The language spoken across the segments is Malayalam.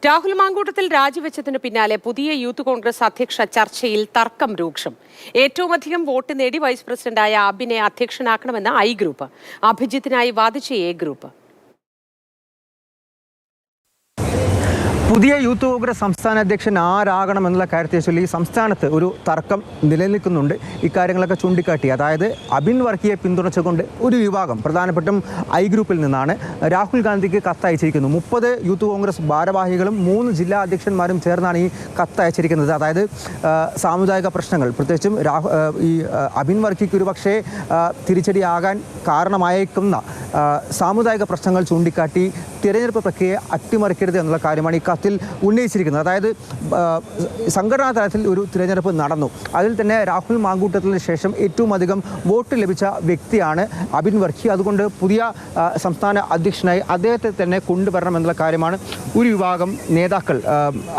രാഹുൽ മാങ്കൂട്ടത്തിൽ രാജിവെച്ചതിന് പിന്നാലെ പുതിയ യൂത്ത് കോൺഗ്രസ് അധ്യക്ഷ ചർച്ചയിൽ തർക്കം രൂക്ഷം. ഏറ്റവുമധികം വോട്ട് നേടി വൈസ് പ്രസിഡന്റായ അബിനെ അധ്യക്ഷനാക്കണമെന്ന് ഐ ഗ്രൂപ്പ്. അഭിജിത്തിനായി വാദിച്ച എ ഗ്രൂപ്പ്. പുതിയ യൂത്ത് കോൺഗ്രസ് സംസ്ഥാന അധ്യക്ഷൻ ആരാകണം എന്നുള്ള കാര്യത്തെ ചൊല്ലി സംസ്ഥാനത്ത് ഒരു തർക്കം നിലനിൽക്കുന്നുണ്ട്. ഇക്കാര്യങ്ങളൊക്കെ ചൂണ്ടിക്കാട്ടി, അതായത് അബിൻ വർക്കിയെ പിന്തുണച്ചുകൊണ്ട് ഒരു വിഭാഗം, പ്രധാനപ്പെട്ടും ഐ ഗ്രൂപ്പിൽ നിന്നാണ് രാഹുൽ ഗാന്ധിക്ക് കത്തയച്ചിരിക്കുന്നു. 30 യൂത്ത് കോൺഗ്രസ് ഭാരവാഹികളും 3 ജില്ലാ അധ്യക്ഷന്മാരും ചേർന്നാണ് ഈ കത്തയച്ചിരിക്കുന്നത്. അതായത് സാമുദായിക പ്രശ്നങ്ങൾ, പ്രത്യേകിച്ചും ഈ അബിൻ വർക്കിക്ക് ഒരുപക്ഷെ തിരിച്ചടിയാകാൻ കാരണമായേക്കുന്ന സാമുദായിക പ്രശ്നങ്ങൾ ചൂണ്ടിക്കാട്ടി തിരഞ്ഞെടുപ്പ് പ്രക്രിയയെ അട്ടിമറിക്കരുത് എന്നുള്ള കാര്യമാണ് ഈ കത്തിൽ ഉന്നയിച്ചിരിക്കുന്നത്. അതായത് സംഘടനാ തലത്തിൽ ഒരു തിരഞ്ഞെടുപ്പ് നടന്നു, അതിൽ തന്നെ രാഹുൽ മാങ്കൂട്ടത്തിന് ശേഷം ഏറ്റവും അധികം വോട്ട് ലഭിച്ച വ്യക്തിയാണ് അബിൻ വർക്കി. അതുകൊണ്ട് പുതിയ സംസ്ഥാന അധ്യക്ഷനായി അദ്ദേഹത്തെ തന്നെ കൊണ്ടുവരണം എന്നുള്ള കാര്യമാണ് ഒരു വിഭാഗം നേതാക്കൾ,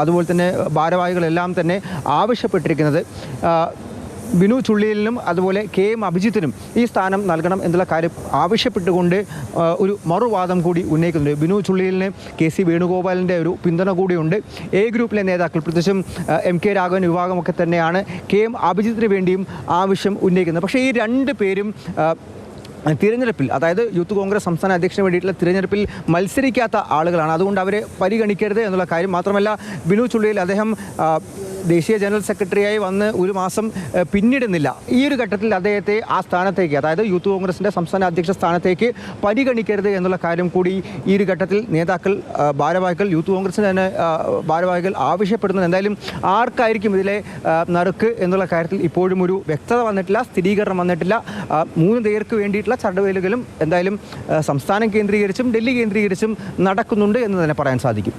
അതുപോലെ തന്നെ ഭാരവാഹികളെല്ലാം തന്നെ ആവശ്യപ്പെട്ടിരിക്കുന്നത്. ബിനു ചുള്ളിയിലിനും അതുപോലെ KM അഭിജിത്തിനും ഈ സ്ഥാനം നൽകണം എന്നുള്ള കാര്യം ആവശ്യപ്പെട്ടുകൊണ്ട് ഒരു മറുവാദം കൂടി ഉന്നയിക്കുന്നുണ്ട്. ബിനു ചുള്ളിയിലിന് KC വേണുഗോപാലിൻ്റെ ഒരു പിന്തുണ കൂടിയുണ്ട്. എ ഗ്രൂപ്പിലെ നേതാക്കൾ, പ്രത്യേകിച്ചും MK രാഘവൻ വിഭാഗമൊക്കെ തന്നെയാണ് KM അഭിജിത്തിന് വേണ്ടിയും ആവശ്യം ഉന്നയിക്കുന്നത്. പക്ഷേ ഈ രണ്ട് പേരും തിരഞ്ഞെടുപ്പിൽ, അതായത് യൂത്ത് കോൺഗ്രസ് സംസ്ഥാന അധ്യക്ഷന് വേണ്ടിയിട്ടുള്ള തിരഞ്ഞെടുപ്പിൽ മത്സരിക്കാത്ത ആളുകളാണ്. അതുകൊണ്ട് അവരെ പരിഗണിക്കരുത് എന്നുള്ള കാര്യം. മാത്രമല്ല, ബിനു ചുള്ളിയിൽ അദ്ദേഹം ദേശീയ ജനറൽ സെക്രട്ടറിയായി വന്ന് ഒരു മാസം പിന്നിടുന്നില്ല. ഈ ഒരു ഘട്ടത്തിൽ അദ്ദേഹത്തെ ആ സ്ഥാനത്തേക്ക്, അതായത് യൂത്ത് കോൺഗ്രസിൻ്റെ സംസ്ഥാന അധ്യക്ഷ സ്ഥാനത്തേക്ക് പരിഗണിക്കരുത് എന്നുള്ള കാര്യം കൂടി ഈ ഒരു ഘട്ടത്തിൽ നേതാക്കൾ, ഭാരവാഹികൾ, യൂത്ത് കോൺഗ്രസിന് തന്നെ ഭാരവാഹികൾ ആവശ്യപ്പെടുന്നത്. എന്തായാലും ആർക്കായിരിക്കും ഇതിലെ നറുക്ക് എന്നുള്ള കാര്യത്തിൽ ഇപ്പോഴും ഒരു വ്യക്തത വന്നിട്ടില്ല, സ്ഥിരീകരണം വന്നിട്ടില്ല. 3 പേർക്ക് വേണ്ടിയിട്ടുള്ള ചടവേലുകളും എന്തായാലും സംസ്ഥാനം കേന്ദ്രീകരിച്ചും ഡൽഹി കേന്ദ്രീകരിച്ചും നടക്കുന്നുണ്ട് എന്ന് തന്നെ പറയാൻ സാധിക്കും.